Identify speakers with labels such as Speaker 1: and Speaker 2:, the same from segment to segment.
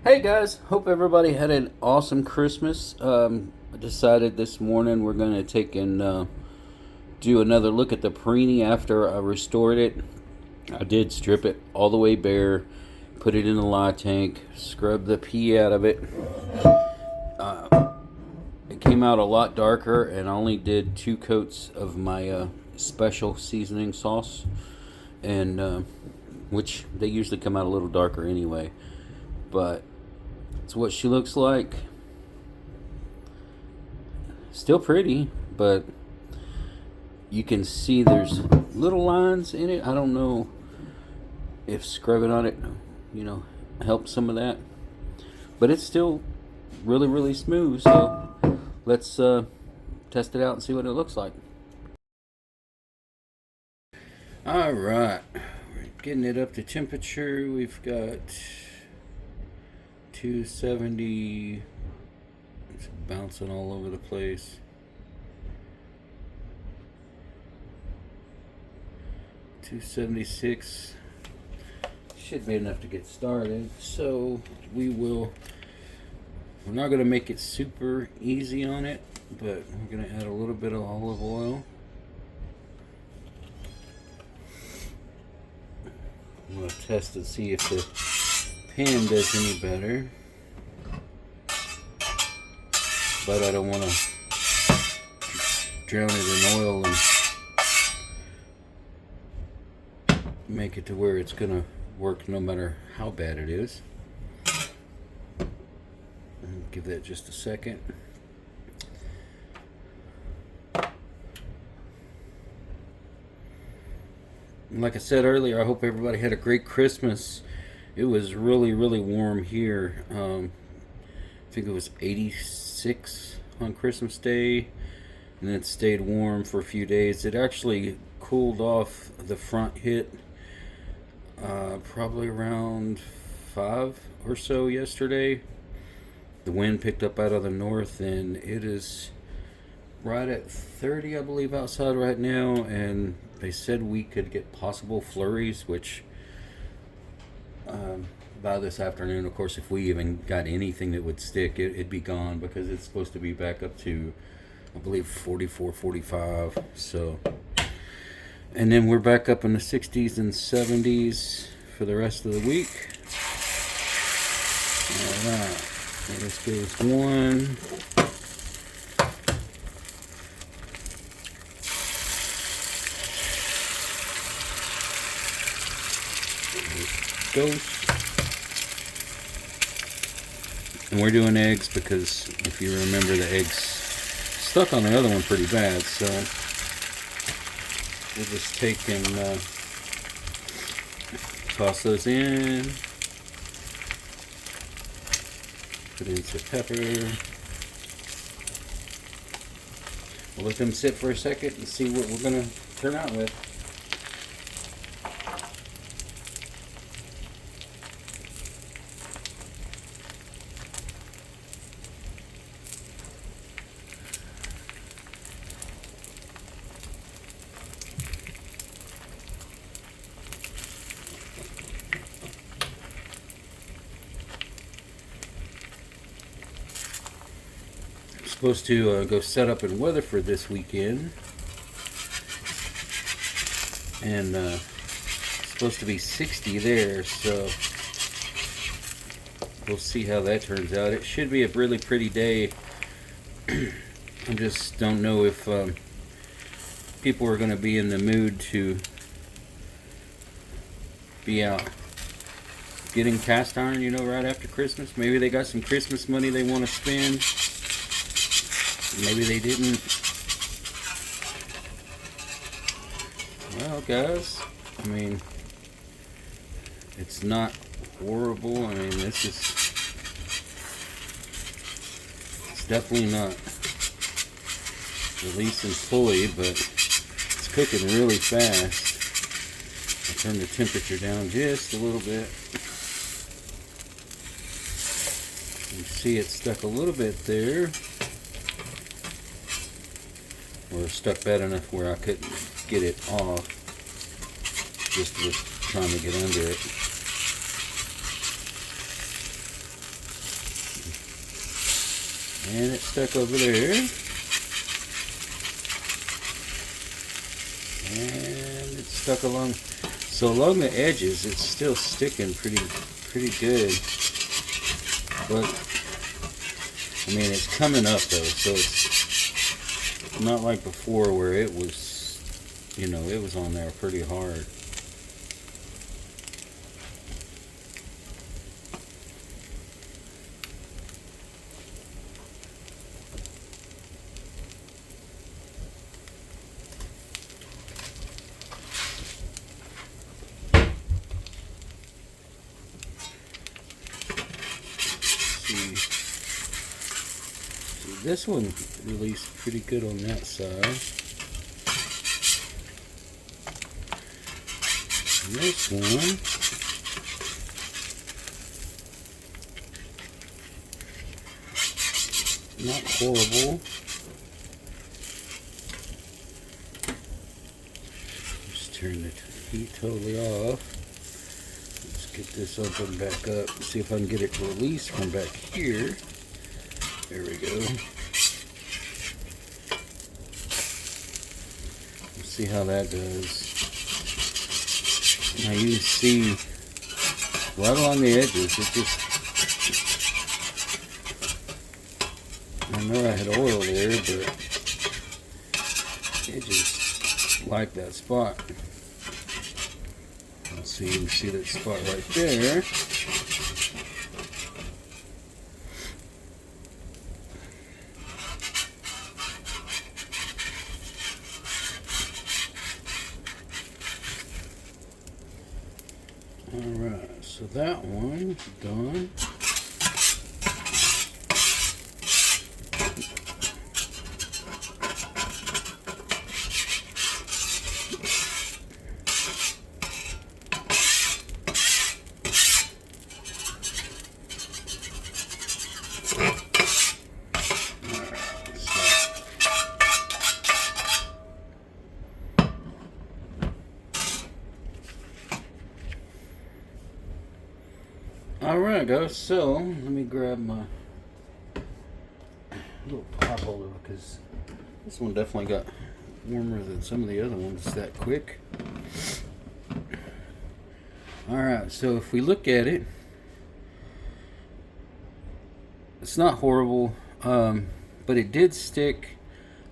Speaker 1: Hey guys, hope everybody had an awesome Christmas. I decided this morning we're going to take and do another look at the Parini after I restored it. I did strip it all the way bare, put it in the lye tank, scrub the pee out of it. It came out a lot darker, and I only did 2 coats of my special seasoning sauce, and which they usually come out a little darker anyway. But it's what she looks like. Still pretty, but you can see there's little lines in it. I don't know if scrubbing on it, helps some of that. But it's still really, really smooth. So let's test it out and see what it looks like. All right, we're getting it up to temperature. We've got 270. It's bouncing all over the place. 276 should be enough to get started. So we're not going to make it super easy on it, but we're going to add a little bit of olive oil. I'm going to test and see if the pan does any better, but I don't want to drown it in oil and make it to where it's gonna work no matter how bad it is. Give that just a second. Like I said earlier, I hope everybody had a great Christmas. It was really, really warm here. I think it was 86 on Christmas Day, and then it stayed warm for a few days. It actually cooled off. The front hit probably around 5 or so yesterday. The wind picked up out of the north, and it is right at 30, I believe, outside right now, and they said we could get possible flurries, which by this afternoon, of course, if we even got anything that would stick, it'd be gone, because it's supposed to be back up to, I believe, 44, 45. So, and then we're back up in the 60s and 70s for the rest of the week. All right, so this goes one. Goes. And we're doing eggs because, if you remember, the eggs stuck on the other one pretty bad, so we'll just take and toss those in. Put in some pepper. We'll let them sit for a second and see what we're going to turn out with. Supposed to go set up in Weatherford this weekend, and it's supposed to be 60 there, so we'll see how that turns out. It should be a really pretty day. I just don't know if people are going to be in the mood to be out getting cast iron, right after Christmas. Maybe they got some Christmas money they want to spend. Maybe they didn't. Well, guys, I mean, it's not horrible. I mean, it's definitely not releasing fully, but it's cooking really fast. I'll turn the temperature down just a little bit. You see it stuck a little bit there. Or stuck bad enough where I couldn't get it off. Just was trying to get under it. And it's stuck over there. And it's stuck along. So along the edges, it's still sticking pretty good. But I mean, it's coming up though, so it's not like before where it was, you know, it was on there pretty hard. This one released pretty good on that side. And this one, not horrible. Just turn the heat totally off. Let's get this open back up. See if I can get it to release from back here. There we go. Let's see how that does. Now you can see right along the edges, it just, I know I had oil there, but it just like that spot. Let's see, you can see that spot right there. Alright, so that one done. Alright guys, so let me grab my little pop over because this one definitely got warmer than some of the other ones that quick. Alright, so if we look at it, it's not horrible, but it did stick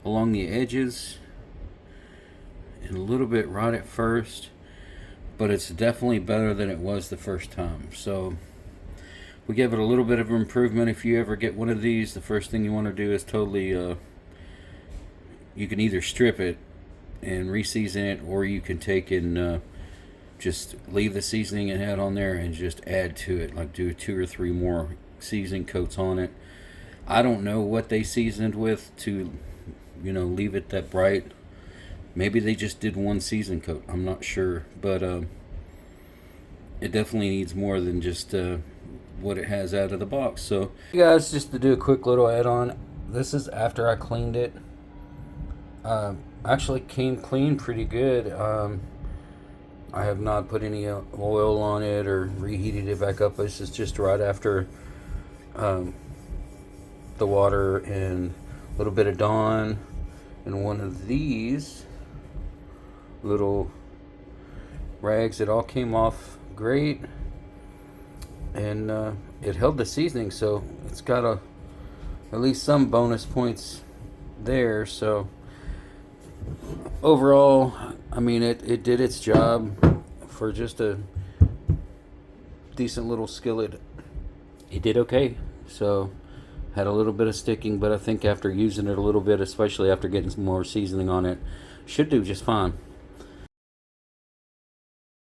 Speaker 1: along the edges and a little bit right at first, but it's definitely better than it was the first time. So we give it a little bit of improvement. If you ever get one of these, the first thing you want to do is totally, you can either strip it and reseason it, or you can take and just leave the seasoning it had on there and just add to it, like do 2 or 3 more seasoning coats on it. I don't know what they seasoned with to, you know, leave it that bright. Maybe they just did 1 season coat, I'm not sure, but it definitely needs more than just what it has out of the box. So guys, just to do a quick little add-on, this is after I cleaned it. Actually came clean pretty good. I have not put any oil on it or reheated it back up. This is just right after the water and a little bit of Dawn and one of these little rags. It all came off great, and it held the seasoning, so it's got at least some bonus points there. So overall, I mean, it did its job for just a decent little skillet. It did okay. So had a little bit of sticking, but I think after using it a little bit, especially after getting some more seasoning on it, should do just fine.